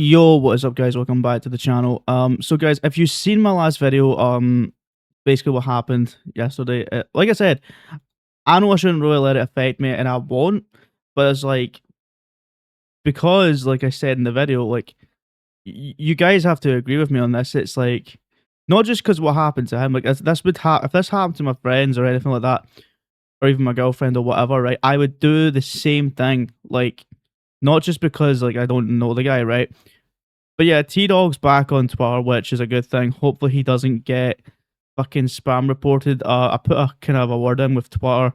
Yo, what is up, guys? Welcome back to the channel. So guys, if you've seen my last video, basically what happened yesterday, like I said, I know I shouldn't really let it affect me, and I won't, but it's like, because, like I said in the video, like, you guys have to agree with me on this. It's like, not just because what happened to him, like, if this happened to my friends or anything like that, or even my girlfriend or whatever, right, I would do the same thing, like, not just because, like, I don't know the guy, right? But yeah, T-Dog's back on Twitter, which is a good thing. Hopefully he doesn't get fucking spam reported. I put a kind of a word in with Twitter.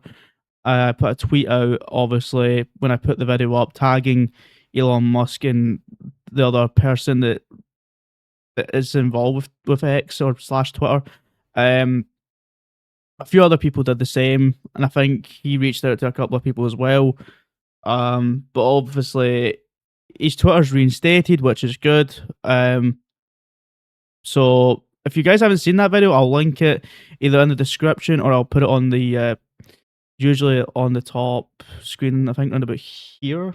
I put a tweet out, obviously, when I put the video up, tagging Elon Musk and the other person that is involved with X or slash Twitter. A few other people did the same, and I think he reached out to a couple of people as well. But obviously his Twitter's reinstated, which is good. So if you guys haven't seen that video, I'll link it either in the description or I'll put it on the usually on the top screen. I think around about here,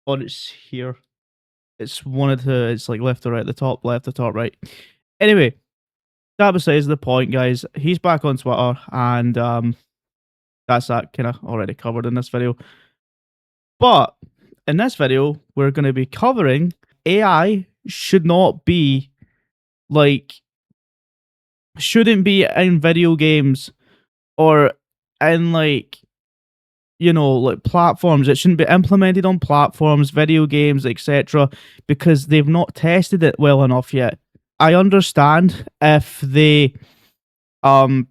or it's here. It's it's like left or right, the top left, the top right. Anyway, that besides the point, guys. He's back on Twitter, and that's that kind of already covered in this video. But in this video, we're going to be covering AI should not be like, shouldn't be in video games or in, like, you know, like platforms. It shouldn't be implemented on platforms, video games, etc., because they've not tested it well enough yet. I understand if they want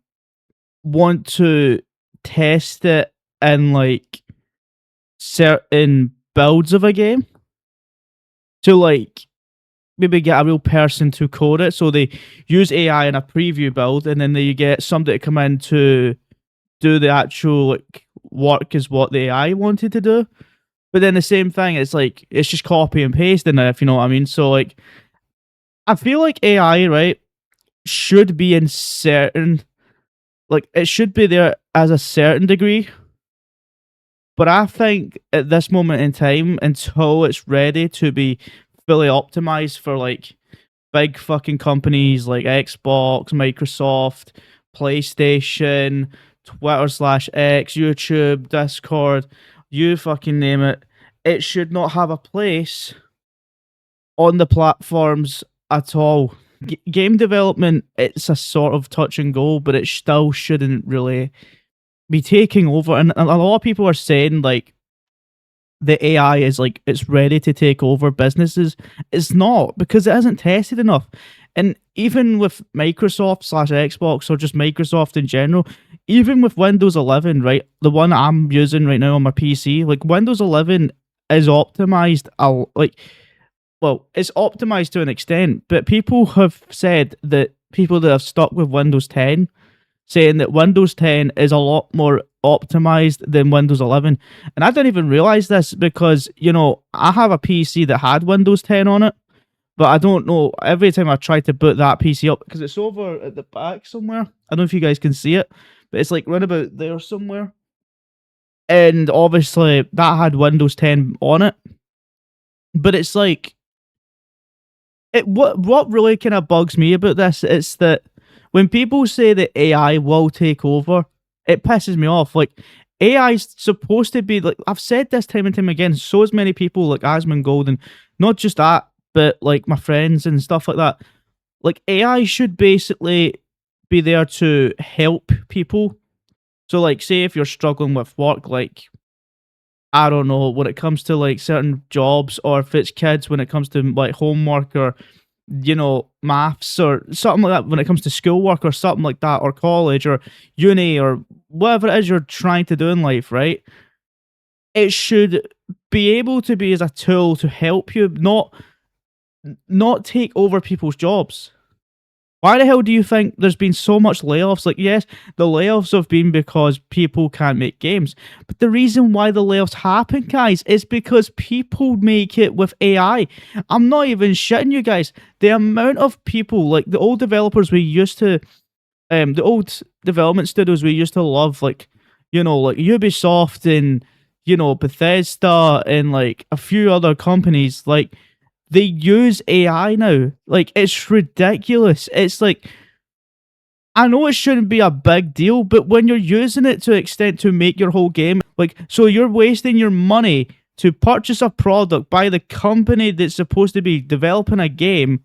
to test it in like certain builds of a game to like maybe get a real person to code it, so they use AI in a preview build, and then they get somebody to come in to do the actual like work is what the AI wanted to do. But then the same thing, it's like it's just copy and paste in it, if you know what I mean. So like, I feel like AI, right, should be in certain, like, it should be there as a certain degree. But I think at this moment in time, until it's ready to be fully optimized for like big fucking companies like Xbox, Microsoft, PlayStation, Twitter/X, YouTube, Discord, you fucking name it, it should not have a place on the platforms at all. Game development, it's a sort of touch and go, but it still shouldn't really be taking over. And a lot of people are saying like the AI is like it's ready to take over businesses. It's not, because it hasn't tested enough. And even with Microsoft/Xbox, or just Microsoft in general, even with Windows 11, right, the one I'm using right now on my PC, like Windows 11 is optimized, like, well, it's optimized to an extent, but people have said that people that have stuck with Windows 10, saying that Windows 10 is a lot more optimized than Windows 11. And I didn't even realize this because, you know, I have a PC that had Windows 10 on it, but I don't know, every time I try to boot that PC up, because it's over at the back somewhere, I don't know if you guys can see it, but it's like right about there somewhere. And obviously that had Windows 10 on it. But it's like, what really kind of bugs me about this is that when people say that AI will take over, it pisses me off. Like, AI's supposed to be, like, I've said this time and time again, so as many people like Asmongold, and not just that, but like my friends and stuff like that. Like, AI should basically be there to help people. So like, say if you're struggling with work, like, I don't know, when it comes to like certain jobs, or if it's kids when it comes to like homework, or, you know, maths or something like that, when it comes to schoolwork or something like that, or college or uni or whatever it is you're trying to do in life, right? It should be able to be as a tool to help you, not take over people's jobs. Why the hell do you think there's been so much layoffs? Like, yes, the layoffs have been because people can't make games. But the reason why the layoffs happen, guys, is because people make it with AI. I'm not even shitting you guys. The amount of people, like the old developers we used to, the old development studios we used to love, like, you know, like Ubisoft and, you know, Bethesda and like a few other companies, like, they use AI now. Like, it's ridiculous. It's like, I know it shouldn't be a big deal, but when you're using it to extent to make your whole game, like, so you're wasting your money to purchase a product by the company that's supposed to be developing a game,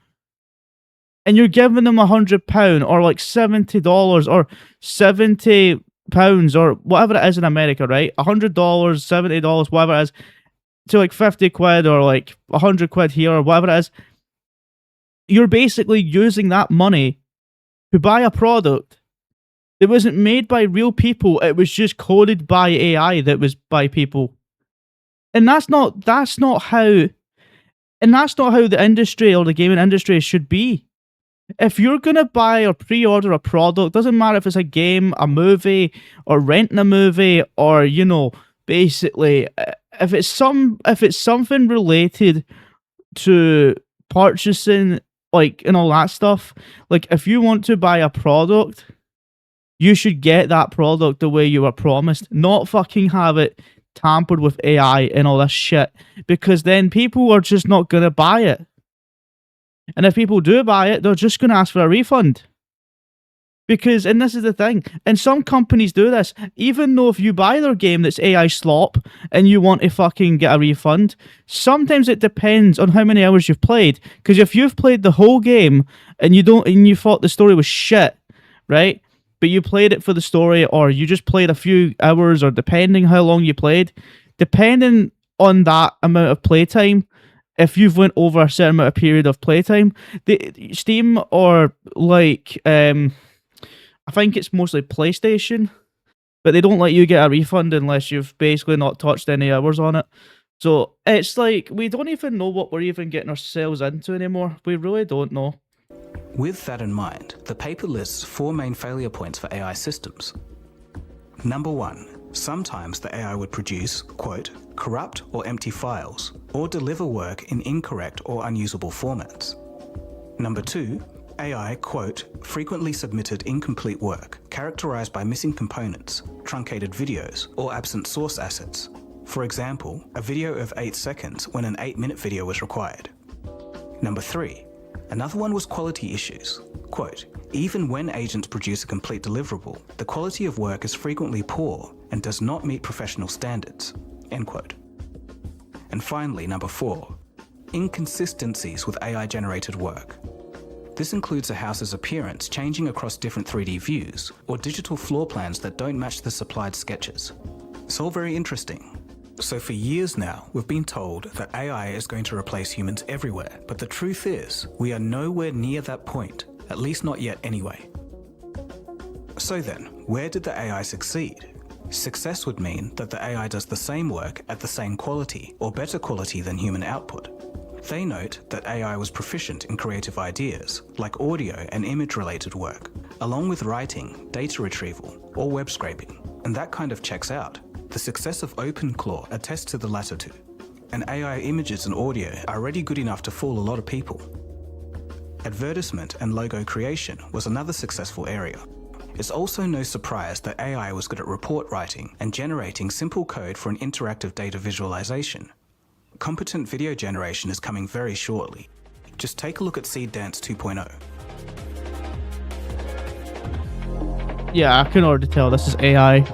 and you're giving them £100 or like $70 or £70 or whatever it is in America, right? $100, $70, whatever it is, to like 50 quid or like 100 quid here or whatever it is. You're basically using that money to buy a product that wasn't made by real people. It was just coded by AI that was by people. And that's not how the industry or the gaming industry should be. If you're gonna buy or pre-order a product, doesn't matter if it's a game, a movie, or renting a movie, or, you know, basically if it's something related to purchasing, like, and all that stuff, like, if you want to buy a product, you should get that product the way you were promised, not fucking have it tampered with AI and all this shit, because then people are just not gonna buy it. And if people do buy it, they're just gonna ask for a refund. Because, and this is the thing, and some companies do this, even though if you buy their game that's AI slop and you want to fucking get a refund, sometimes it depends on how many hours you've played. Because if you've played the whole game and you thought the story was shit, right? But you played it for the story, or you just played a few hours, or depending how long you played, depending on that amount of playtime, if you've went over a certain amount of period of playtime, the Steam or like I think it's mostly PlayStation, but they don't let you get a refund unless you've basically not touched any hours on it. So it's like, we don't even know what we're even getting ourselves into anymore. We really don't know. With that in mind, the paper lists 4 main failure points for AI systems. Number 1, sometimes the AI would produce, quote, corrupt or empty files, or deliver work in incorrect or unusable formats. Number 2, AI, quote, frequently submitted incomplete work, characterized by missing components, truncated videos, or absent source assets. For example, a video of 8 seconds when an 8-minute video was required. Number 3, another one was quality issues. Quote, even when agents produce a complete deliverable, the quality of work is frequently poor and does not meet professional standards, end quote. And finally, number 4, inconsistencies with AI-generated work. This includes a house's appearance changing across different 3D views, or digital floor plans that don't match the supplied sketches. It's all very interesting. So for years now, we've been told that AI is going to replace humans everywhere, but the truth is, we are nowhere near that point, at least not yet anyway. So then, where did the AI succeed? Success would mean that the AI does the same work at the same quality, or better quality than human output. They note that AI was proficient in creative ideas, like audio and image-related work, along with writing, data retrieval, or web scraping, and that kind of checks out. The success of OpenClaw attests to the latter two, and AI images and audio are already good enough to fool a lot of people. Advertisement and logo creation was another successful area. It's also no surprise that AI was good at report writing and generating simple code for an interactive data visualization. Competent video generation is coming very shortly. Just take a look at Seeddance 2.0. Yeah, I can already tell this is AI.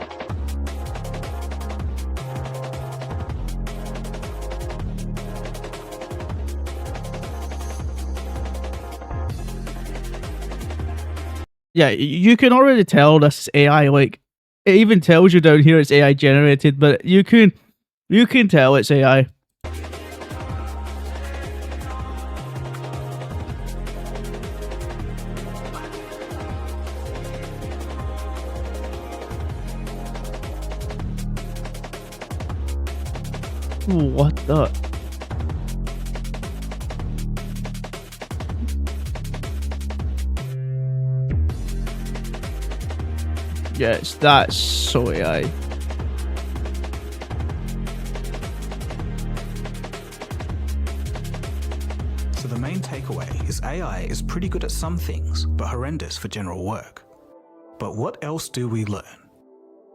Yeah, you can already tell this is AI. Like, it even tells you down here it's AI generated, but you can tell it's AI. What the? Yes, that's so AI. So the main takeaway is AI is pretty good at some things, but horrendous for general work. But what else do we learn?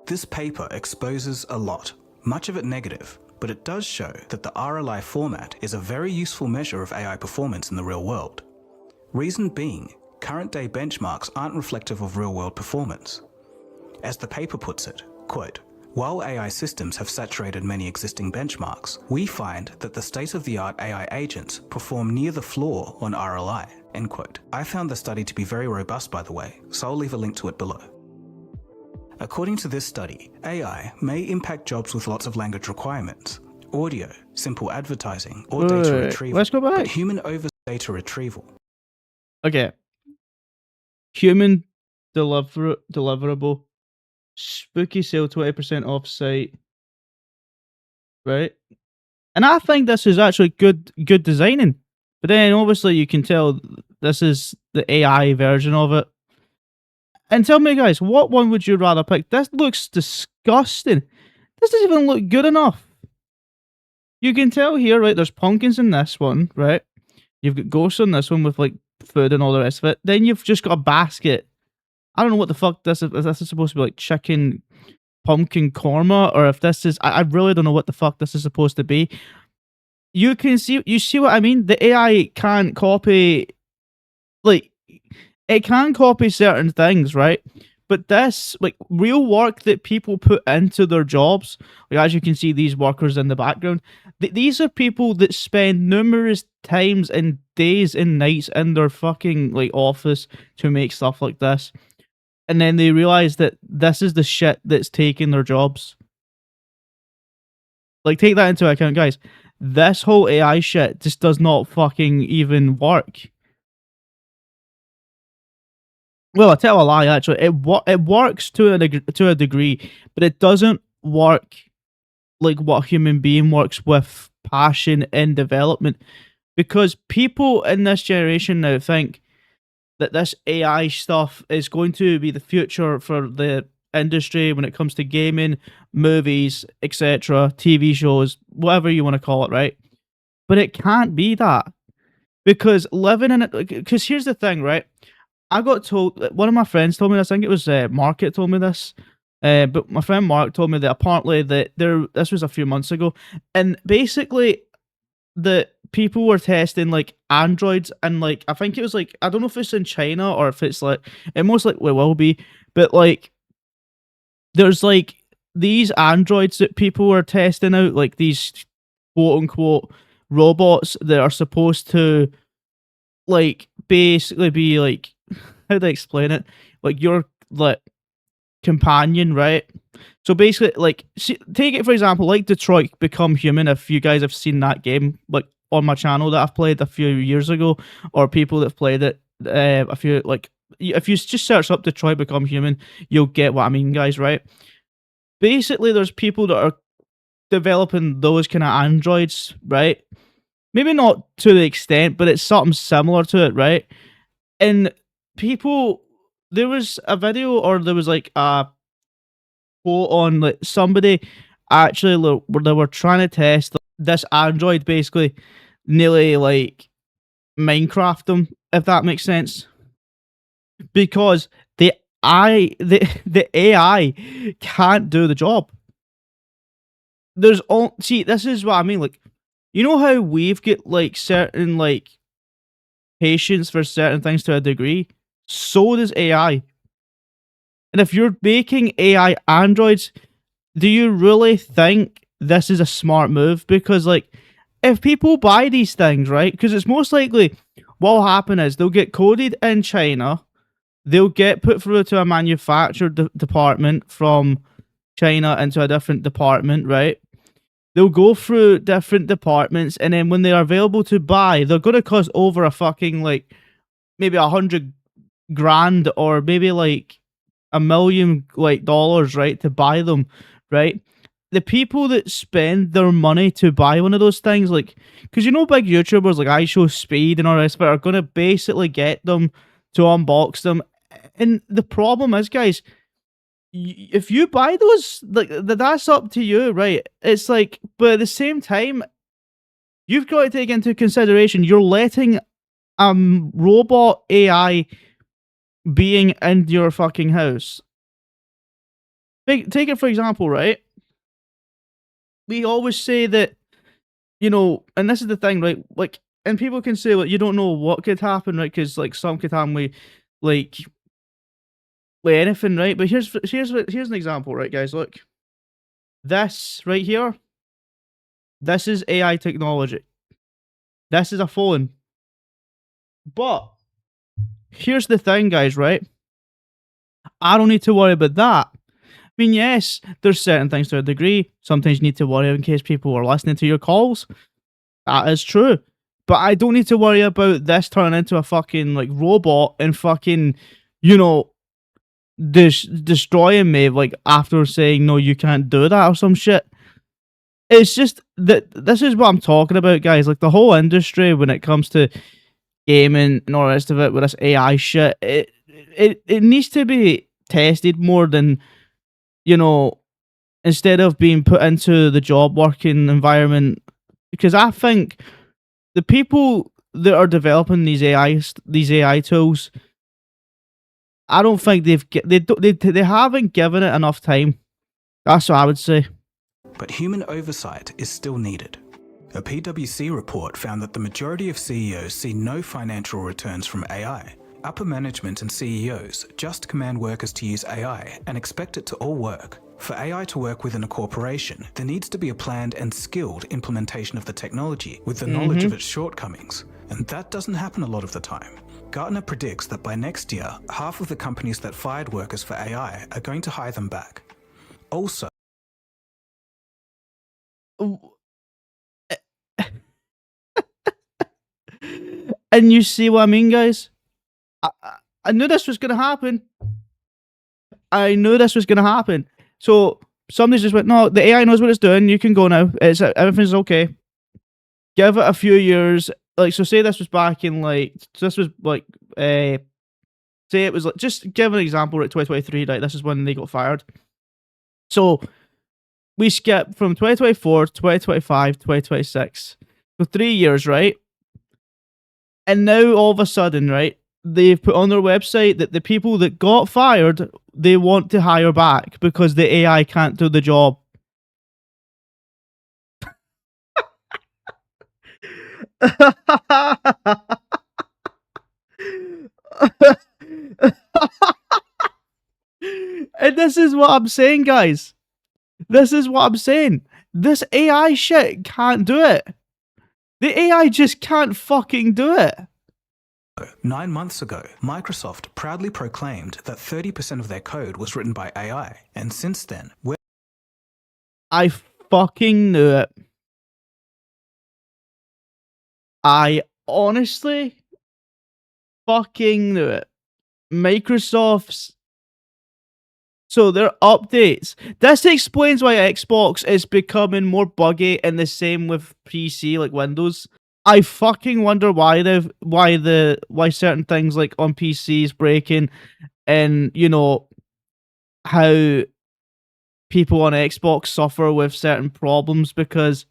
This paper exposes a lot, much of it negative, but it does show that the RLI format is a very useful measure of AI performance in the real world. Reason being, current day benchmarks aren't reflective of real-world performance. As the paper puts it, quote, "While AI systems have saturated many existing benchmarks, we find that the state-of-the-art AI agents perform near the floor on RLI," end quote. I found the study to be very robust, by the way, so I'll leave a link to it below. According to this study, AI may impact jobs with lots of language requirements, audio, simple advertising, or data retrieval. Let's go back. But human data retrieval. Okay. Human deliverable. Spooky sale 20% off site. Right? And I think this is actually good designing. But then obviously you can tell this is the AI version of it. And tell me guys, what one would you rather pick? This looks disgusting. This doesn't even look good enough. You can tell here, right, there's pumpkins in this one, right? You've got ghosts on this one with like food and all the rest of it. Then you've just got a basket. I don't know what the fuck this is. If this is supposed to be like chicken pumpkin korma, or if this is, I really don't know what the fuck this is supposed to be. You see what I mean? The AI can't copy, like, it can copy certain things, right? But this, like, real work that people put into their jobs, like, as you can see, these workers in the background, these are people that spend numerous times and days and nights in their fucking, like, office to make stuff like this. And then they realize that this is the shit that's taking their jobs. Like, take that into account, guys. This whole AI shit just does not fucking even work. Well, I tell a lie, actually. It works to a degree, but it doesn't work like what a human being works with passion and development. Because people in this generation now think that this AI stuff is going to be the future for the industry when it comes to gaming, movies, etc., TV shows, whatever you want to call it, right? But it can't be that. Because living in it, because here's the thing, right? I got told, one of my friends told me this, I think it was Mark that told me this, but my friend Mark told me that apparently this was a few months ago, and basically the people were testing like androids, and like I think it was like, I don't know if it's in China or if it's like, it most likely will be, but like there's like these androids that people were testing out, like these quote unquote robots that are supposed to like basically be like, how do I explain it? Like your like companion, right? So basically, like, take it for example, like Detroit Become Human. If you guys have seen that game, like on my channel that I've played a few years ago, or people that've played it, a few like, if you just search up Detroit Become Human, you'll get what I mean, guys. Right? Basically, there's people that are developing those kind of androids, right? Maybe not to the extent, but it's something similar to it, right? And people, there was a video, or there was like a quote on like somebody actually where they were trying to test this android, basically nearly like Minecraft them, if that makes sense, because the AI can't do the job. There's all, see, this is what I mean, like, you know how we've got like certain like patience for certain things to a degree, so does AI. And if you're making AI androids, do you really think this is a smart move? Because like, if people buy these things, right, because it's most likely what'll happen is they'll get coded in China, they'll get put through to a manufacturer department from China into a different department, right? They'll go through different departments, and then when they're available to buy, they're going to cost over a fucking like maybe $100,000, or maybe like $1 million like dollars, right, to buy them, right? The people that spend their money to buy one of those things, like, because you know, big YouTubers like I Show Speed and all the rest of it are going to basically get them to unbox them. And the problem is, guys, if you buy those, like, that's up to you, right? It's like, but at the same time, you've got to take into consideration you're letting robot AI being in your fucking house. Take it for example, right? we always say that, and this is the thing, right? Like, and people can say, like, you don't know what could happen, right? Because like some could happen like with anything, right? But here's an example, right, guys? Look, this right here, this is AI technology. This is a phone. But here's the thing, guys, right? I don't need to worry about that. I mean, yes, there's certain things to a degree. Sometimes you need to worry in case people are listening to your calls. That is true. But I don't need to worry about this turning into a fucking like robot and fucking, destroying me like after saying no, you can't do that or some shit. It's just that this is what I'm talking about, guys. Like the whole industry when it comes to gaming and all the rest of it with this AI shit, it needs to be tested more than, instead of being put into the job working environment. Because I think the people that are developing these AI tools, I don't think they haven't given it enough time. That's what I would say. But human oversight is still needed. A PwC report found that the majority of CEOs see no financial returns from AI. Upper management and CEOs just command workers to use AI and expect it to all work. For AI to work within a corporation, there needs to be a planned and skilled implementation of the technology with the knowledge of its shortcomings. And that doesn't happen a lot of the time. Gartner predicts that by next year, half of the companies that fired workers for AI are going to hire them back. Also, and you see what I mean, guys? I knew this was going to happen. So somebody just went, no, the AI knows what it's doing. You can go now. Everything's okay. Give it a few years. Like, so say this was back in say it was like, just give an example, right? 2023, right? This is when they got fired. So we skip from 2024, 2025, 2026. So 3 years, right? And now all of a sudden, right, they've put on their website that the people that got fired, they want to hire back because the AI can't do the job. And this is what I'm saying, guys. This is what I'm saying. This AI shit can't do it. The AI just can't fucking do it. 9 months ago, Microsoft proudly proclaimed that 30% of their code was written by AI. And since then, I fucking knew it. I honestly fucking knew it. Microsoft's. So their updates. This explains why Xbox is becoming more buggy, and the same with PC, like Windows. I fucking wonder why certain things like on PCs breaking, and how people on Xbox suffer with certain problems, because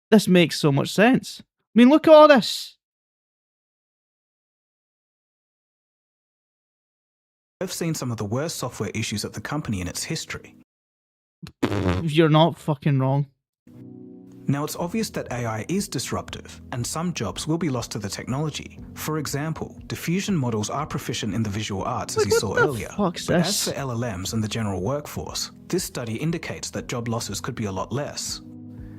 this makes so much sense. I mean, look at all this. I've seen some of the worst software issues at the company in its history. You're not fucking wrong. Now, it's obvious that AI is disruptive, and some jobs will be lost to the technology. For example, diffusion models are proficient in the visual arts, as you saw earlier. But as for LLMs and the general workforce, this study indicates that job losses could be a lot less.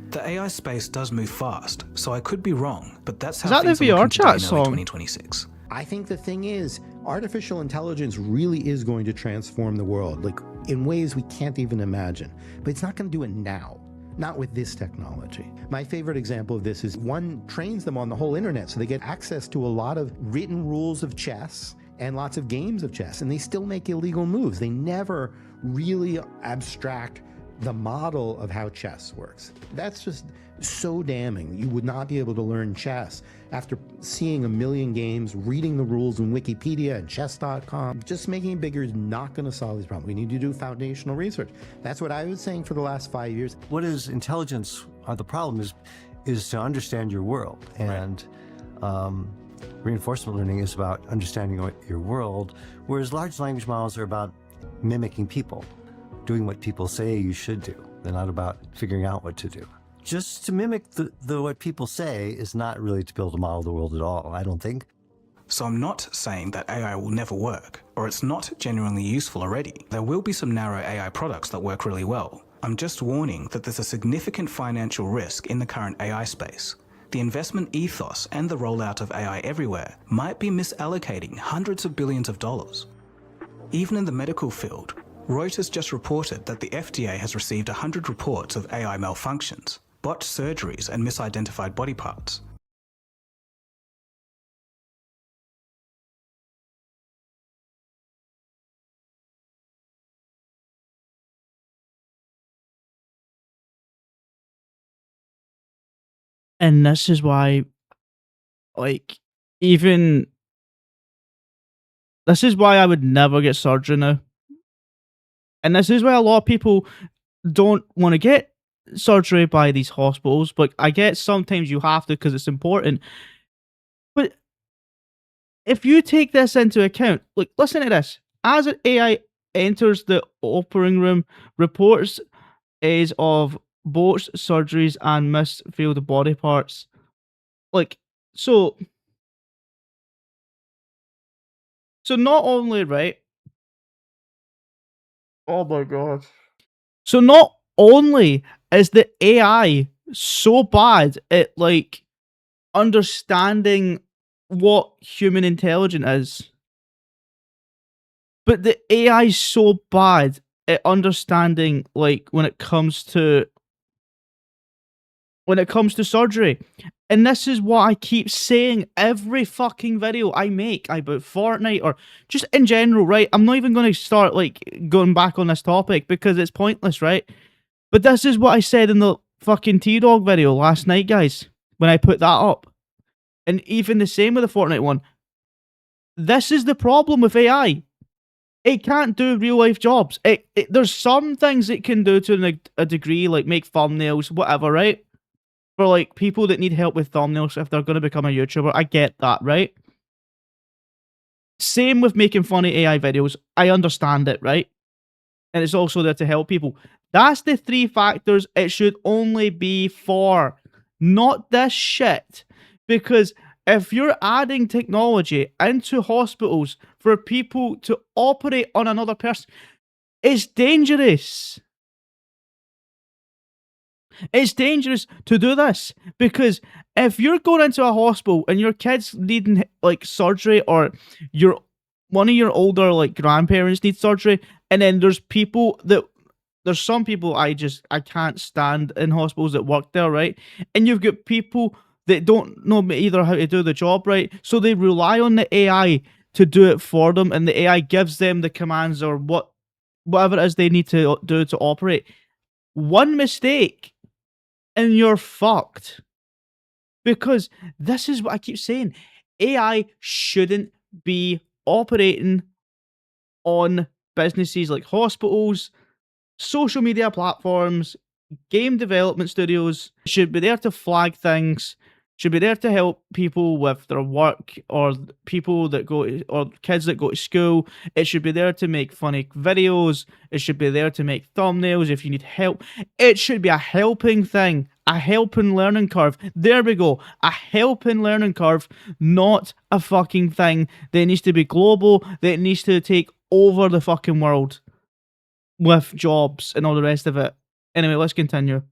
The AI space does move fast, so I could be wrong, but that's how things are looking today in early 2026. I think the thing is, artificial intelligence really is going to transform the world, like in ways we can't even imagine. But it's not going to do it now. Not with this technology. My favorite example of this is one trains them on the whole internet, so they get access to a lot of written rules of chess and lots of games of chess, and they still make illegal moves. They never really abstract the model of how chess works. That's just so damning. You would not be able to learn chess after seeing a million games, reading the rules in Wikipedia and chess.com. Just making it bigger is not going to solve these problems. We need to do foundational research. That's what I was saying for the last 5 years. What is intelligence? The problem is to understand your world. And reinforcement learning is about understanding your world, whereas large language models are about mimicking people, doing what people say you should do. They're not about figuring out what to do. Just to mimic the what people say is not really to build a model of the world at all, I don't think. So I'm not saying that AI will never work, or it's not genuinely useful already. There will be some narrow AI products that work really well. I'm just warning that there's a significant financial risk in the current AI space. The investment ethos and the rollout of AI everywhere might be misallocating hundreds of billions of dollars. Even in the medical field, Reuters just reported that the FDA has received 100 reports of AI malfunctions, botched surgeries and misidentified body parts. And this is why, like, even this is why I would never get surgery now. And this is why a lot of people don't want to get surgery by these hospitals. But I get sometimes you have to because it's important. But if you take this into account, like, listen to this. As an AI enters the operating room, reports is of botched surgeries and misfilled body parts. Like, so not only, right? Oh my god. So not only is the AI so bad at, like, understanding what human intelligence is, but the AI is so bad at understanding, like, when it comes to surgery. And this is what I keep saying every fucking video I make about Fortnite or just in general, right? I'm not even going to start, like, going back on this topic because it's pointless, right? But this is what I said in the fucking T-Dog video last night, guys, when I put that up. And even the same with the Fortnite one. This is the problem with AI. It can't do real life jobs. There's some things it can do to a degree, like make thumbnails, whatever, right? For, like, people that need help with thumbnails if they're going to become a YouTuber. I get that, right? Same with making funny AI videos. I understand it, right? And it's also there to help people. That's the 3 factors it should only be for, not this shit. Because if you're adding technology into hospitals for people to operate on another person, it's dangerous. It's dangerous to do this because if you're going into a hospital and your kid's needing, like, surgery, or one of your older, like, grandparents need surgery, and then there's some people I can't stand in hospitals that work there, right? And you've got people that don't know either how to do the job right, so they rely on the AI to do it for them, and the AI gives them the commands or whatever it is they need to do to operate. One mistake and you're fucked. Because this is what I keep saying. AI shouldn't be operating on businesses like hospitals, social media platforms, game development studios. It should be there to flag things, should be there to help people with their work, or people that or kids that go to school. It should be there to make funny videos. It should be there to make thumbnails if you need help. It should be a helping thing, a helping learning curve. There we go, a helping learning curve, not a fucking thing that needs to be global, that needs to take over the fucking world with jobs and all the rest of it. Anyway, let's continue.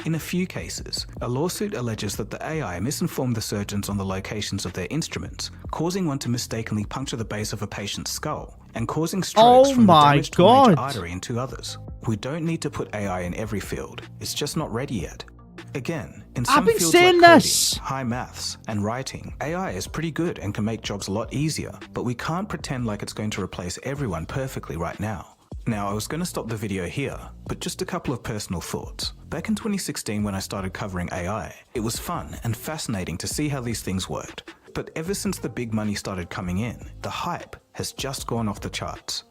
In a few cases, a lawsuit alleges that the AI misinformed the surgeons on the locations of their instruments, causing one to mistakenly puncture the base of a patient's skull and causing strokes from the damage to a major artery in 2 others. We don't need to put AI in every field. It's just not ready yet. Again, in some fields like coding, high maths, and writing, AI is pretty good and can make jobs a lot easier, but we can't pretend like it's going to replace everyone perfectly right now. Now, I was going to stop the video here, but just a couple of personal thoughts. Back in 2016 when I started covering AI, it was fun and fascinating to see how these things worked. But ever since the big money started coming in, the hype has just gone off the charts.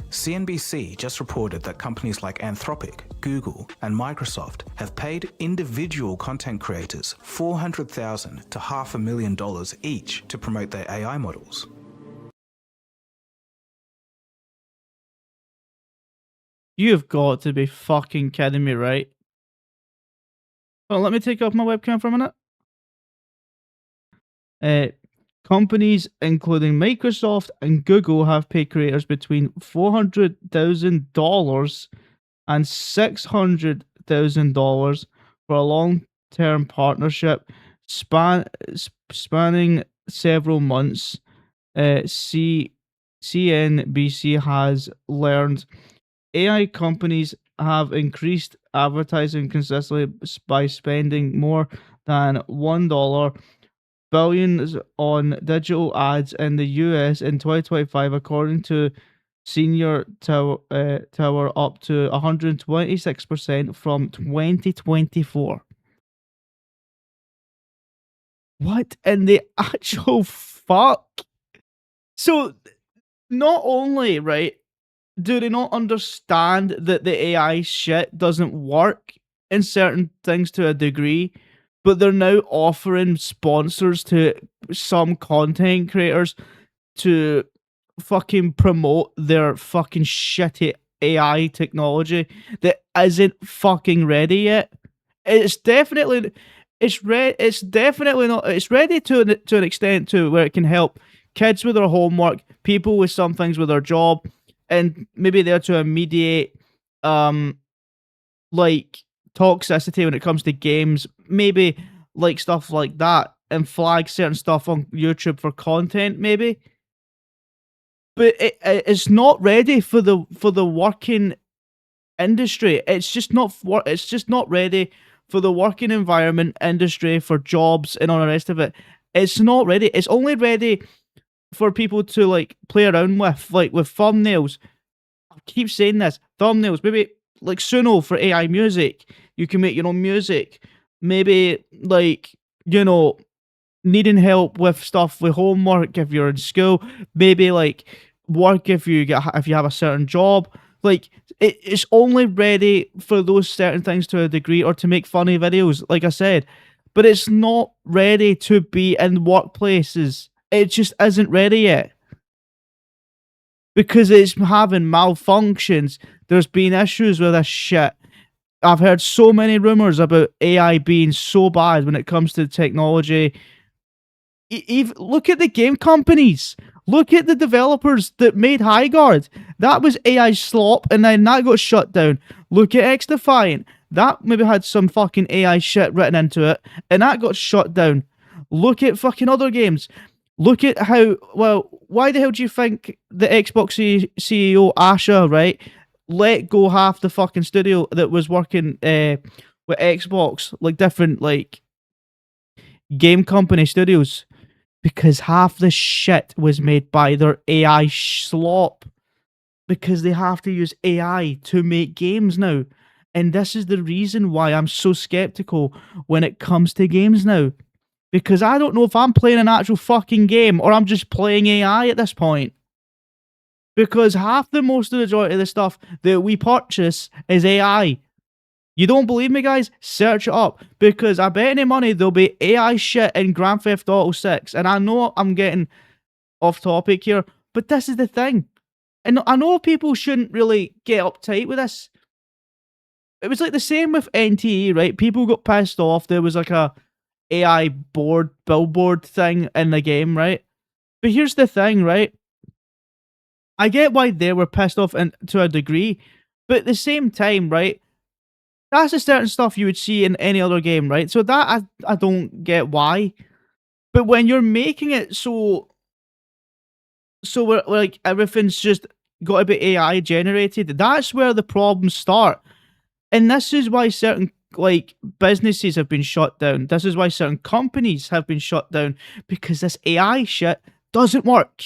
CNBC just reported that companies like Anthropic, Google, and Microsoft have paid individual content creators $400,000 to $500,000 each to promote their AI models. You've got to be fucking kidding me, right? Oh, let me take off my webcam for a minute. Companies including Microsoft and Google have paid creators between $400,000 and $600,000 for a long-term partnership spanning several months. CNBC has learned AI companies have increased advertising consistently by spending more than $1 billion on digital ads in the US in 2025, according to Senior Tower, up to 126% from 2024. What in the actual fuck? So, not only, right, do they not understand that the AI shit doesn't work in certain things to a degree, but they're now offering sponsors to some content creators to fucking promote their fucking shitty AI technology that isn't fucking ready yet. It's definitely it's definitely not, it's ready to an extent to where it can help kids with their homework, people with some things with their job, and maybe there to mediate like toxicity when it comes to games, maybe like stuff like that, and flag certain stuff on YouTube for content, maybe. But it's not ready for the working industry. It's just not ready for the working environment, industry, for jobs and all the rest of it. It's not ready. It's only ready for people to like play around with, like with thumbnails. I keep saying this, thumbnails. Maybe like Suno for AI music. You can make your own music. Maybe like, you know, needing help with stuff with homework if you're in school. Maybe like work if you have a certain job. Like it's only ready for those certain things to a degree, or to make funny videos, like I said. But it's not ready to be in workplaces. It just isn't ready yet. Because it's having malfunctions. There's been issues with this shit. I've heard so many rumors about AI being so bad when it comes to technology. Look at the game companies. Look at the developers that made Highguard. That was AI slop, and then that got shut down. Look at XDefiant. That maybe had some fucking AI shit written into it, and that got shut down. Look at fucking other games. Look at how, well, why the hell do you think the Xbox CEO, Asha, right, let go half the fucking studio that was working with Xbox, like different, like, game company studios? Because half the shit was made by their AI slop. Because they have to use AI to make games now. And this is the reason why I'm so skeptical when it comes to games now. Because I don't know if I'm playing an actual fucking game or I'm just playing AI at this point. Because half the majority of the stuff that we purchase is AI. You don't believe me, guys? Search it up. Because I bet any money there'll be AI shit in Grand Theft Auto 6. And I know I'm getting off topic here, but this is the thing. And I know people shouldn't really get uptight with this. It was like the same with NTE, right? People got pissed off. There was like a AI billboard thing in the game, right? But here's the thing, right? I get why they were pissed off to a degree, but at the same time, right? That's the certain stuff you would see in any other game, right? So that I don't get why. But when you're making it so we're like everything's just got to be AI generated, that's where the problems start. And this is why certain like businesses have been shut down. This is why certain companies have been shut down, because this AI shit doesn't work.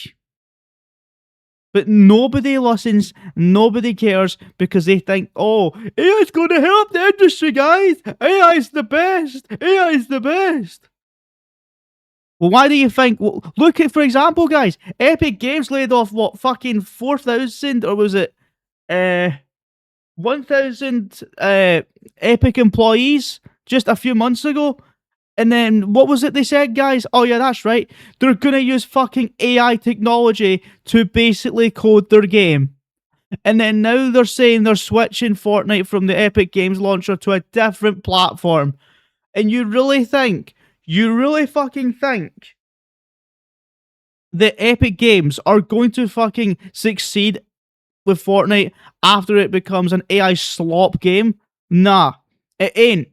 But nobody listens, nobody cares, because they think, oh, AI's going to help the industry, guys. AI's the best. AI's the best. Well, why do you think? Well, look at, for example, guys, Epic Games laid off what, fucking 4,000, or was it 1,000 Epic employees just a few months ago? And then what was it they said, guys? Oh yeah, that's right. They're gonna use fucking AI technology to basically code their game. And then now they're saying they're switching Fortnite from the Epic Games launcher to a different platform. And you really fucking think that Epic Games are going to fucking succeed with Fortnite after it becomes an AI slop game? Nah, it ain't.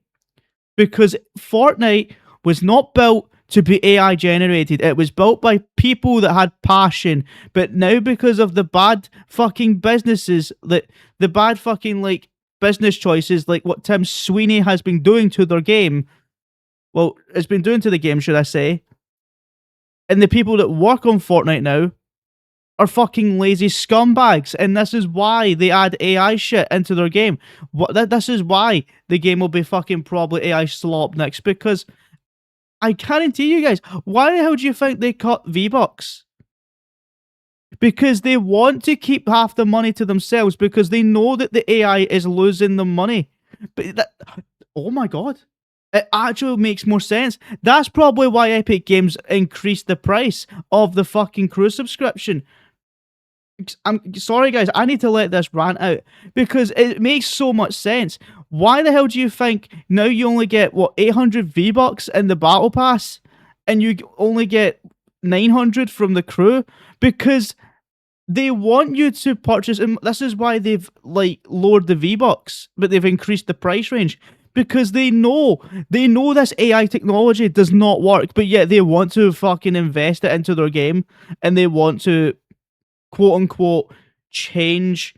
Because Fortnite was not built to be AI generated. It was built by people that had passion. But now, because of the bad fucking businesses, the bad fucking like business choices, like what Tim Sweeney has been doing to their game, well, it's been doing to the game, should I say, and the people that work on Fortnite now are fucking lazy scumbags, and this is why they add AI shit into their game. This is why the game will be fucking probably AI slop next, because I guarantee you guys, why the hell do you think they cut V-Bucks? Because they want to keep half the money to themselves, because they know that the AI is losing the money. But oh my god. It actually makes more sense. That's probably why Epic Games increased the price of the fucking Crew subscription. I'm sorry, guys. I need to let this rant out because it makes so much sense. Why the hell do you think now you only get, 800 V-Bucks in the Battle Pass and you only get 900 from the Crew? Because they want you to purchase, and this is why they've, lowered the V-Bucks, but they've increased the price range. Because they know this AI technology does not work, but yet they want to fucking invest it into their game, and they want to, quote unquote, change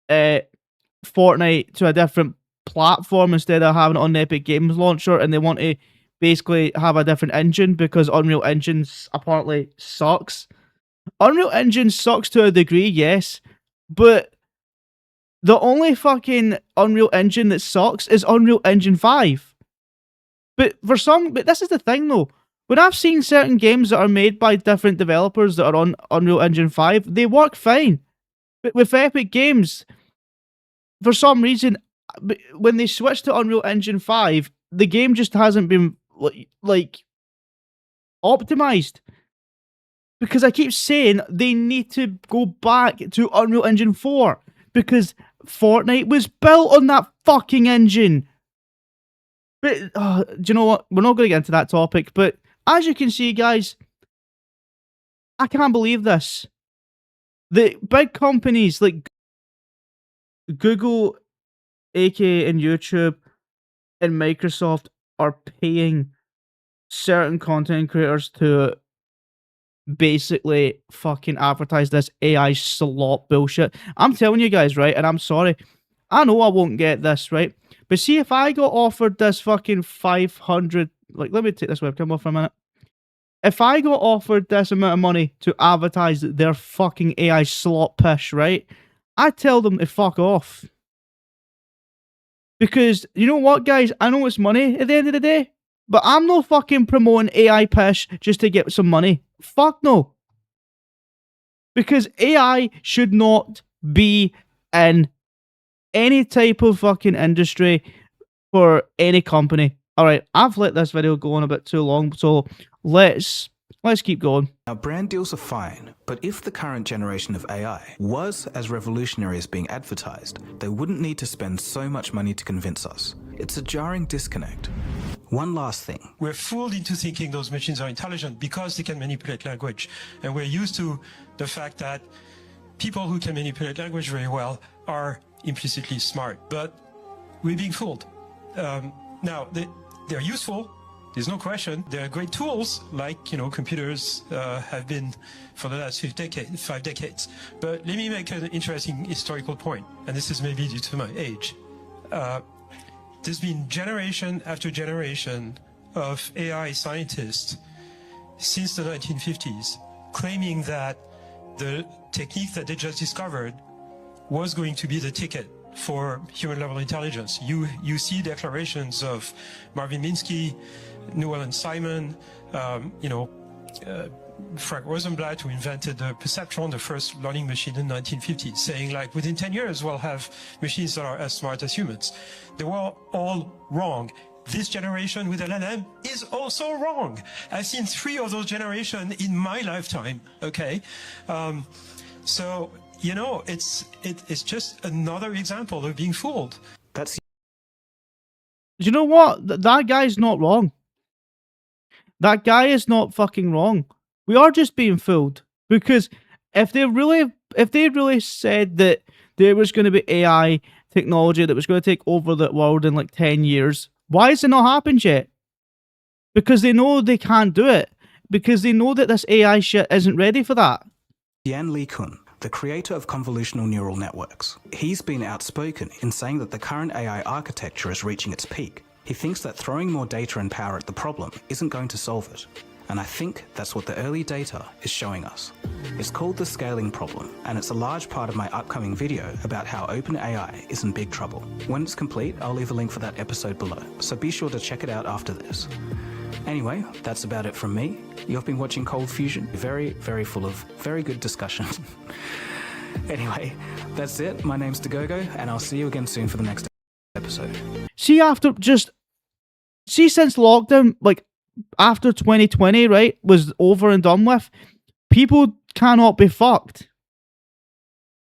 Fortnite to a different platform instead of having it on the Epic Games launcher, and they want to basically have a different engine because Unreal Engine apparently sucks. Unreal Engine sucks to a degree, yes, but the only fucking Unreal Engine that sucks is Unreal Engine 5. But this is the thing though. When I've seen certain games that are made by different developers that are on Unreal Engine 5, they work fine. But with Epic Games, for some reason, when they switch to Unreal Engine 5, the game just hasn't been, optimized. Because I keep saying they need to go back to Unreal Engine 4. Because Fortnite was built on that fucking engine. But, do you know what? We're not going to get into that topic. But as you can see, guys, I can't believe this. The big companies like Google, AK, and YouTube, and Microsoft are paying certain content creators to basically fucking advertise this AI slop bullshit. I'm telling you guys, right, and I'm sorry, I know I won't get this, right, but see if I got offered this fucking 500, let me take this webcam off for a minute. If I got offered this amount of money to advertise their fucking AI slop pish, right, I'd tell them to fuck off. Because, you know what, guys, I know it's money at the end of the day, but I'm not fucking promoting AI pish just to get some money. Fuck no. Because AI should not be in any type of fucking industry for any company. Alright, I've let this video go on a bit too long, so let's keep going. Now, brand deals are fine, but if the current generation of AI was as revolutionary as being advertised, they wouldn't need to spend so much money to convince us. It's a jarring disconnect. One last thing. We're fooled into thinking those machines are intelligent because they can manipulate language. And we're used to the fact that people who can manipulate language very well are implicitly smart. But we're being fooled. Now, they're useful. There's no question. They're great tools, like, computers have been for the last 5 decades. But let me make an interesting historical point, and this is maybe due to my age. There's been generation after generation of AI scientists since the 1950s claiming that the technique that they just discovered was going to be the ticket for human-level intelligence. You see declarations of Marvin Minsky, Newell and Simon, Frank Rosenblatt, who invented the perceptron, the first learning machine in the 1950s, saying within 10 years we'll have machines that are as smart as humans. They were all wrong. This generation with LLM is also wrong. I've seen 3 of those generations in my lifetime, okay? So you know, it's just another example of being fooled. That's Do you know what? That guy's not wrong. That guy is not fucking wrong. We are just being fooled, because if they really said that there was going to be AI technology that was going to take over the world in like 10 years, why has it not happened yet? Because they know they can't do it. Because they know that this AI shit isn't ready for that. Yan Li-kun, the creator of convolutional neural networks. He's been outspoken in saying that the current AI architecture is reaching its peak. He thinks that throwing more data and power at the problem isn't going to solve it. And I think that's what the early data is showing us. It's called the scaling problem, and it's a large part of my upcoming video about how OpenAI is in big trouble. When it's complete, I'll leave a link for that episode below, so be sure to check it out after this. Anyway, that's about it from me. You've been watching Cold Fusion, very, very full of very good discussion. Anyway, that's it. My name's Takeover, and I'll see you again soon for the next episode. See, since lockdown, like after 2020, right, was over and done with, people cannot be fucked.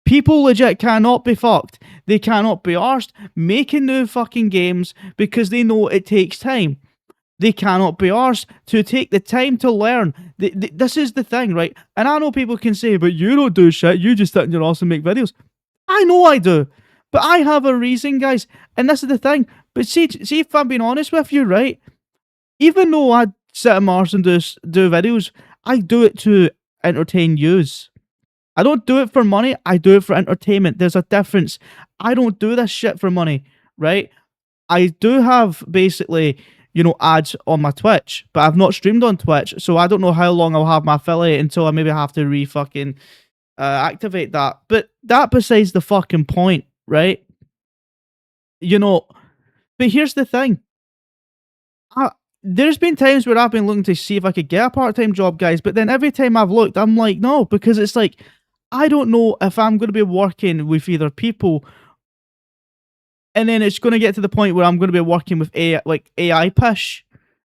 People legit cannot be fucked. They cannot be arsed making new fucking games because they know it takes time. They cannot be arsed to take the time to learn. This is the thing, right? And I know people can say, but you don't do shit. You just sit in your ass and make videos. I know I do. But I have a reason, guys. And this is the thing. But see if I'm being honest with you, right? Even though I sit in my arse and do videos, I do it to entertain yous. I don't do it for money. I do it for entertainment. There's a difference. I don't do this shit for money, right? I do have basically, you know, ads on my Twitch, but I've not streamed on Twitch, so I don't know how long I'll have my affiliate until I maybe have to activate that. But that besides the fucking point, right? You know, but here's the thing. There's been times where I've been looking to see if I could get a part-time job, guys, but then every time I've looked, I'm like, no, because it's like, I don't know if I'm going to be working with either people, and then it's going to get to the point where I'm going to be working with AI push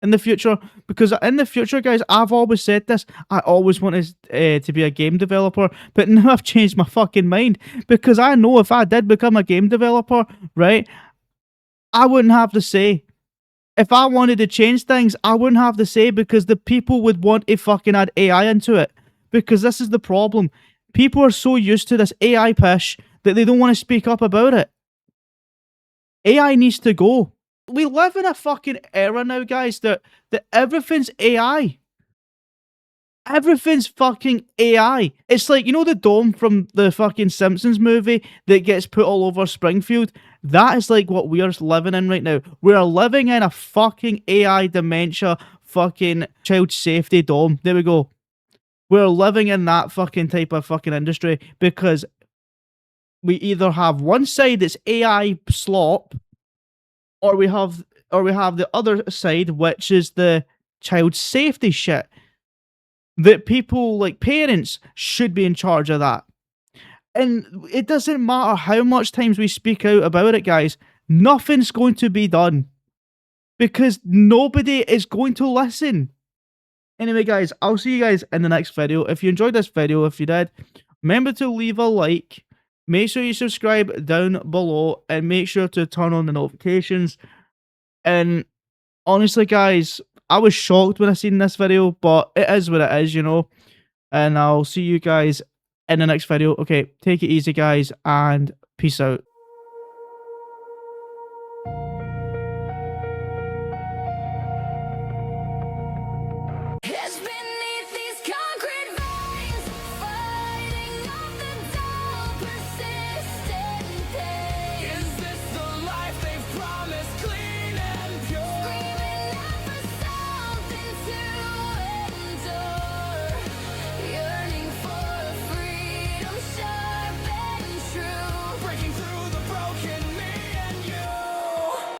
in the future, because in the future, guys, I've always said this, I always wanted to be a game developer, but now I've changed my fucking mind, because I know if I did become a game developer, right, I wouldn't have to say. If I wanted to change things, I wouldn't have to say, because the people would want to fucking add AI into it. Because this is the problem. People are so used to this AI push that they don't want to speak up about it. AI needs to go. We live in a fucking era now, guys, that everything's AI. Everything's fucking AI. It's like, you know the dome from the fucking Simpsons movie that gets put all over Springfield? That is like what we're living in right now. We're living in a fucking AI dementia fucking child safety dome. There we go. We're living in that fucking type of fucking industry, because we either have one side that's AI slop, or we have the other side, which is the child safety shit. That people, like parents, should be in charge of that. And it doesn't matter how much times we speak out about it, guys. Nothing's going to be done. Because nobody is going to listen. Anyway, guys, I'll see you guys in the next video. If you enjoyed this video, if you did, remember to leave a like. Make sure you subscribe down below. And make sure to turn on the notifications. And honestly, guys, I was shocked when I seen this video, but it is what it is, you know. And I'll see you guys in the next video. Okay, take it easy, guys, and peace out.